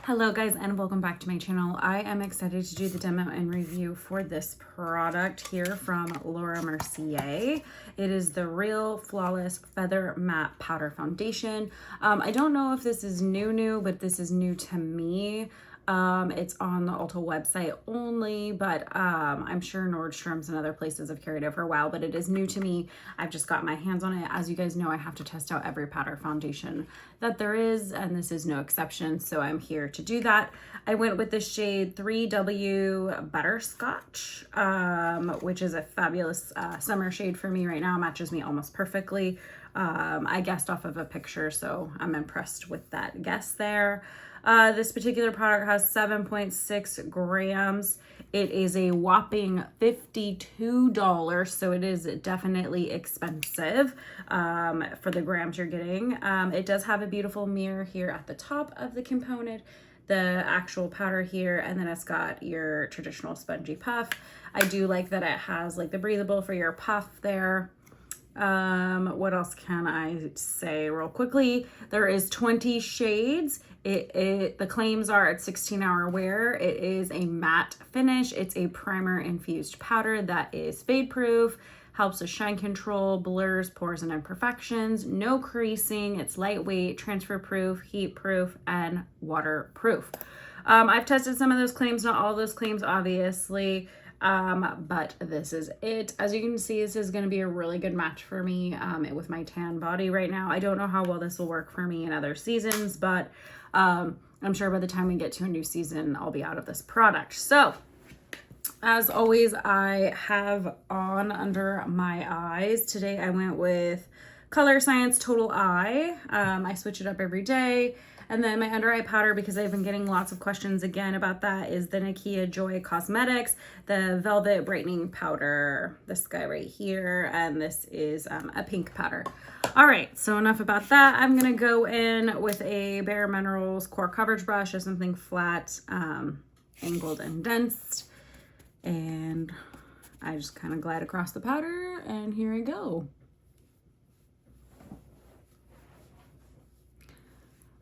Hello guys and welcome back to my channel. I am excited to do the demo and review for this product here from Laura Mercier. It is the Real Flawless Feather Matte Powder Foundation. I don't know if this is new, but this is new to me. It's on the Ulta website only, but I'm sure Nordstrom's and other places have carried it for a while, but it is new to me. I've just got my hands on it. As you guys know, I have to test out every powder foundation that there is, and this is no exception, so I'm here to do that. I went with the shade 3W Butterscotch, which is a fabulous summer shade for me right now. It matches me almost perfectly. I guessed off of a picture, so I'm impressed with that guess there. This particular product has 7.6 grams. It is a whopping $52, so it is definitely expensive for the grams you're getting. It does have a beautiful mirror here at the top of the component, the actual powder here, and then it's got your traditional spongy puff. I do like that it has like the breathable for your puff there. What else can I say real quickly? There is 20 shades. The claims are at 16-hour wear. It is a matte finish. It's a primer infused powder that is fade proof, helps with shine control, blurs, pores, and imperfections, no creasing. It's lightweight, transfer proof, heat proof, and waterproof. I've tested some of those claims, not all those claims, obviously. But this is it. As you can see, this is going to be a really good match for me with my tan body right now. I don't know how well this will work for me in other seasons, but I'm sure by the time we get to a new season, I'll be out of this product. So as always, I have on under my eyes. Today I went with Color Science Total Eye. I switch it up every day. And then my under eye powder, because I've been getting lots of questions again about that, is the Nakia Joy Cosmetics, the Velvet Brightening Powder, this guy right here, and this is a pink powder. All right, so enough about that. I'm gonna go in with a Bare Minerals Core Coverage Brush or something flat, angled and dense, and I just kind of glide across the powder, and here I go.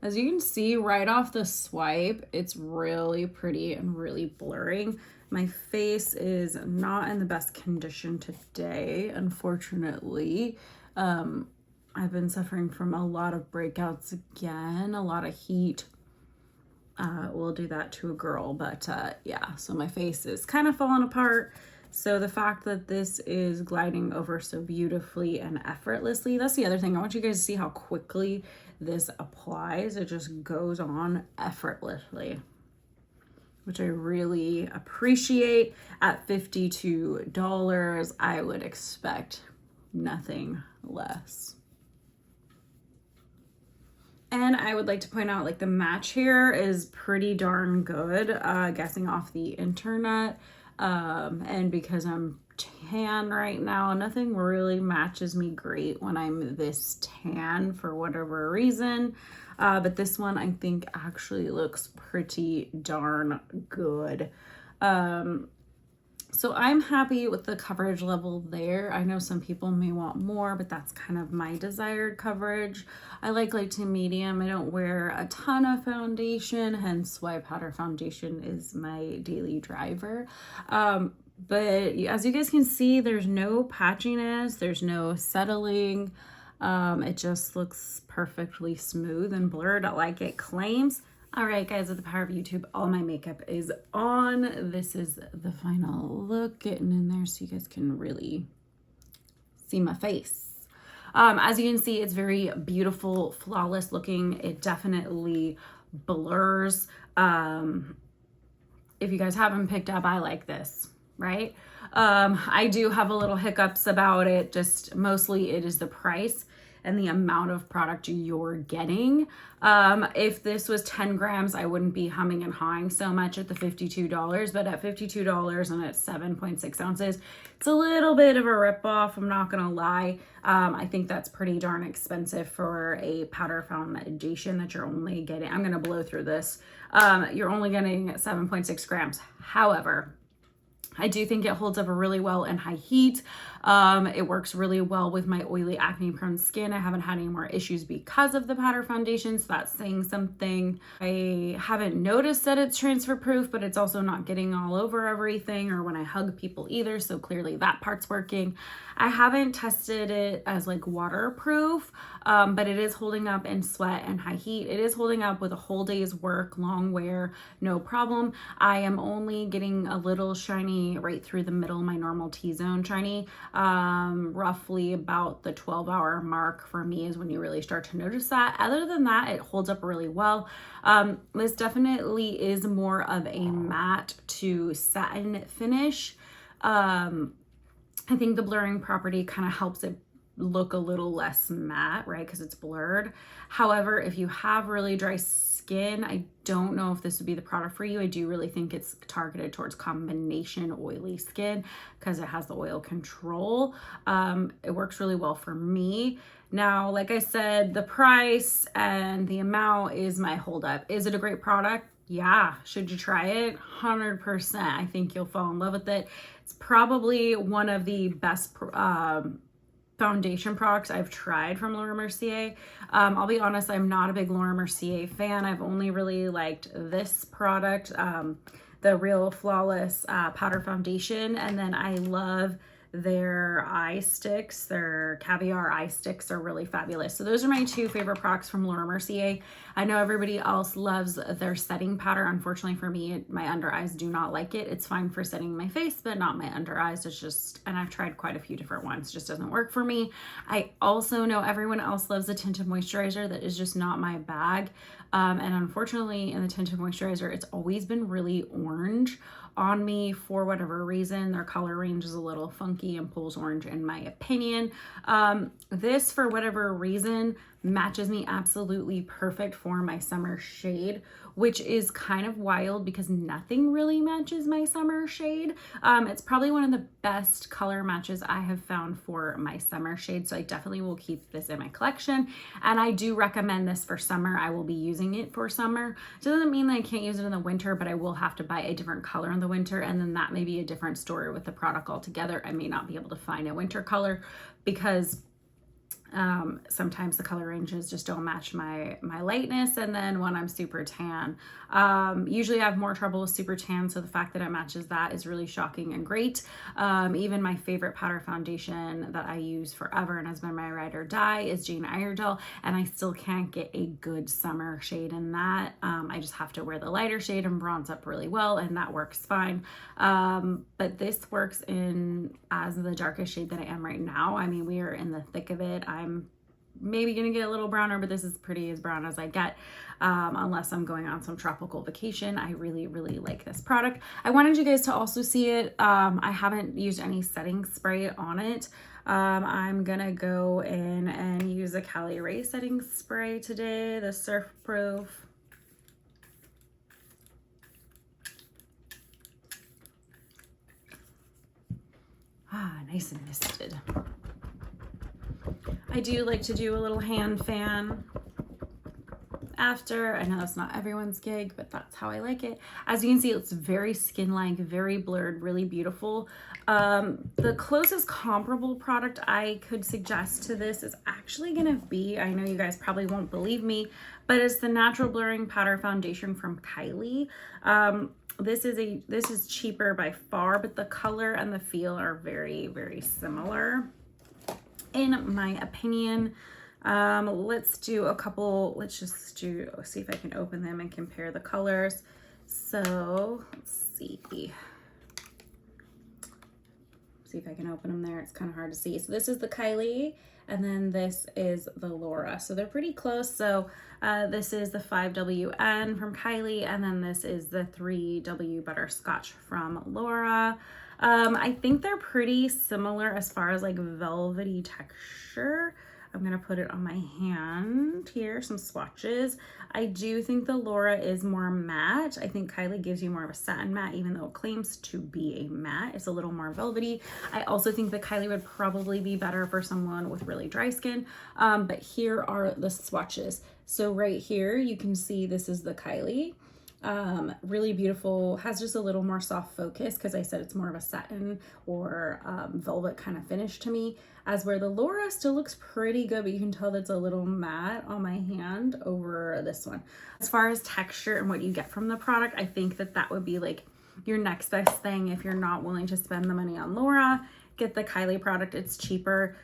As you can see right off the swipe, it's really pretty and really blurring. My face is not in the best condition today, unfortunately. I've been suffering from a lot of breakouts again, a lot of heat. We'll do that to a girl, but yeah, so my face is kind of falling apart. So the fact that this is gliding over so beautifully and effortlessly, that's the other thing. I want you guys to see how quickly this applies. It just goes on effortlessly, which I really appreciate. At $52, I would expect nothing less. And I would like to point out, like, the match here is pretty darn good, guessing off the internet. And because I'm tan right now, nothing really matches me great when I'm this tan for whatever reason. But this one I think actually looks pretty darn good. So I'm happy with the coverage level there. I know some people may want more, but that's kind of my desired coverage. I like light to medium. I don't wear a ton of foundation, hence why powder foundation is my daily driver. But as you guys can see, there's no patchiness, there's no settling. It just looks perfectly smooth and blurred like it claims. All right, guys, with the power of YouTube, all my makeup is on. This is the final look, getting in there so you guys can really see my face. As you can see, it's very beautiful, flawless looking. It definitely blurs. If you guys haven't picked up, I like this, right? I do have a little hiccups about it. Just mostly it is the price and the amount of product you're getting. If this was 10 grams, I wouldn't be humming and hawing so much at the $52, but at $52 and at 7.6 ounces, it's a little bit of a ripoff, I'm not gonna lie. I think that's pretty darn expensive for a powder foundation that you're only getting, I'm gonna blow through this, you're only getting 7.6 grams. However, I do think it holds up really well in high heat. It works really well with my oily, acne prone skin. I haven't had any more issues because of the powder foundation, so that's saying something. I haven't noticed that it's transfer proof, but it's also not getting all over everything or when I hug people either, so clearly that part's working. I haven't tested it as like waterproof, but it is holding up in sweat and high heat. It is holding up with a whole day's work, long wear, no problem. I am only getting a little shiny right through the middle, my normal T-zone shiny. Roughly about the 12-hour mark for me is when you really start to notice that. Other than that, it holds up really well. This definitely is more of a matte to satin finish. I think the blurring property kind of helps it look a little less matte, right? Because it's blurred. However, if you have really dry skin, I don't know if this would be the product for you. I do really think it's targeted towards combination oily skin because it has the oil control. It works really well for me. Now, like I said, the price and the amount is my holdup. Is it a great product? Yeah. Should you try it? 100%. I think you'll fall in love with it. It's probably one of the best foundation products I've tried from Laura Mercier. I'll be honest, I'm not a big Laura Mercier fan. I've only really liked this product, the Real Flawless Powder Foundation. And then I love their eye sticks. Their caviar eye sticks are really fabulous. So those are my two favorite products from Laura Mercier. I know everybody else loves their setting powder. Unfortunately for me, my under eyes do not like it. It's fine for setting my face, but not my under eyes. It's just, and I've tried quite a few different ones, just doesn't work for me. I also know everyone else loves a tinted moisturizer. That is just not my bag. And unfortunately in the tinted moisturizer, it's always been really orange on me for whatever reason. Their color range is a little funky and pulls orange in my opinion. This, for whatever reason, matches me absolutely perfect for my summer shade, which is kind of wild because nothing really matches my summer shade. It's probably one of the best color matches I have found for my summer shade, so I definitely will keep this in my collection. And I do recommend this for summer. I will be using it for summer. It doesn't mean that I can't use it in the winter, but I will have to buy a different color in the winter, and then that may be a different story with the product altogether. I may not be able to find a winter color because sometimes the color ranges just don't match my lightness, and then when I'm super tan, usually I have more trouble with super tan, so the fact that it matches that is really shocking and great. Even my favorite powder foundation that I use forever and has been my ride or die is Jane Iredale, and I still can't get a good summer shade in that. I just have to wear the lighter shade and bronze up really well, and that works fine. But this works in as the darkest shade that I am right now. I mean, we are in the thick of it. I'm maybe gonna get a little browner, but this is pretty as brown as I get, unless I'm going on some tropical vacation. I really, really like this product. I wanted you guys to also see it. I haven't used any setting spray on it. I'm gonna go in and use a Cali Ray setting spray today, the Surf Proof. Nice and misted. I do like to do a little hand fan after. I know that's not everyone's gig, but that's how I like it. As you can see, it's very skin-like, very blurred, really beautiful. The closest comparable product I could suggest to this is actually gonna be, I know you guys probably won't believe me, but it's the Natural Blurring Powder Foundation from Kylie. This is cheaper by far, but the color and the feel are very, very similar in my opinion. Let's do a couple, see if I can open them and compare the colors. So let's see if I can open them there. It's kind of hard to see. So this is the Kylie, and then this is the Laura. So they're pretty close. So this is the 5WN from Kylie, and then this is the 3W Butterscotch from Laura. I think they're pretty similar as far as like velvety texture. I'm gonna put it on my hand here, some swatches. I do think the Laura is more matte. I think Kylie gives you more of a satin matte, even though it claims to be a matte. It's a little more velvety. I also think that Kylie would probably be better for someone with really dry skin. But here are the swatches. So right here, you can see this is the Kylie. Really beautiful, has just a little more soft focus because I said it's more of a satin or velvet kind of finish to me, as where the Laura still looks pretty good, but you can tell that's a little matte on my hand over this one. As far as texture and what you get from the product, I think that that would be like your next best thing if you're not willing to spend the money on Laura. Get the Kylie product, it's cheaper.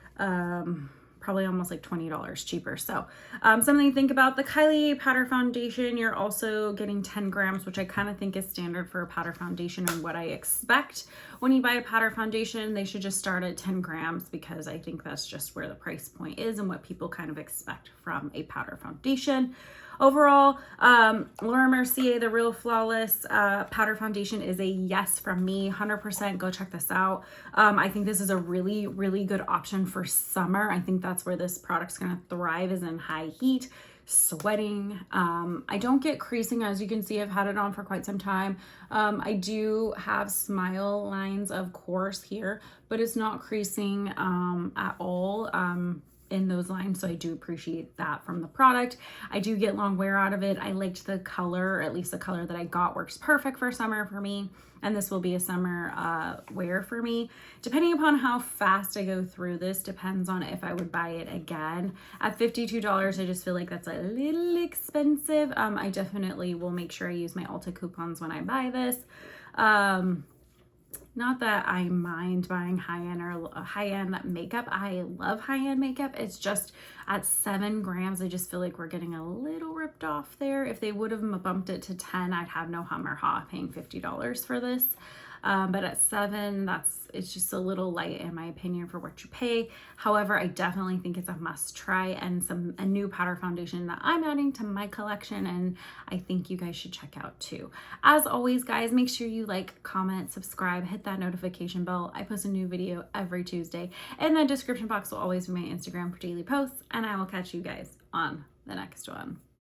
Probably almost like $20 cheaper. So something to think about. The Kylie powder foundation, you're also getting 10 grams, which I kind of think is standard for a powder foundation and what I expect. When you buy a powder foundation, they should just start at 10 grams because I think that's just where the price point is and what people kind of expect from a powder foundation. Overall, Laura Mercier, the Real Flawless Powder Foundation is a yes from me. 100% go check this out. I think this is a really, really good option for summer. I think that's where this product's going to thrive, is in high heat, sweating. I don't get creasing, as you can see. I've had it on for quite some time. I do have smile lines, of course, here, but it's not creasing at all. In those lines, so I do appreciate that from the product. I do get long wear out of it. I liked the color, or at least the color that I got works perfect for summer for me, and this will be a summer wear for me. Depending upon how fast I go through this depends on if I would buy it again. At $52, I just feel like that's a little expensive. I definitely will make sure I use my Ulta coupons when I buy this. Not that I mind buying high-end or high-end makeup. I love high-end makeup. It's just at 7 grams, I just feel like we're getting a little ripped off there. If they would have bumped it to 10, I'd have no hum or haw paying $50 for this. But at 7, it's just a little light in my opinion for what you pay. However, I definitely think it's a must try and a new powder foundation that I'm adding to my collection, and I think you guys should check out too. As always, guys, make sure you like, comment, subscribe, hit that notification bell. I post a new video every Tuesday, and the description box will always be my Instagram for daily posts, and I will catch you guys on the next one.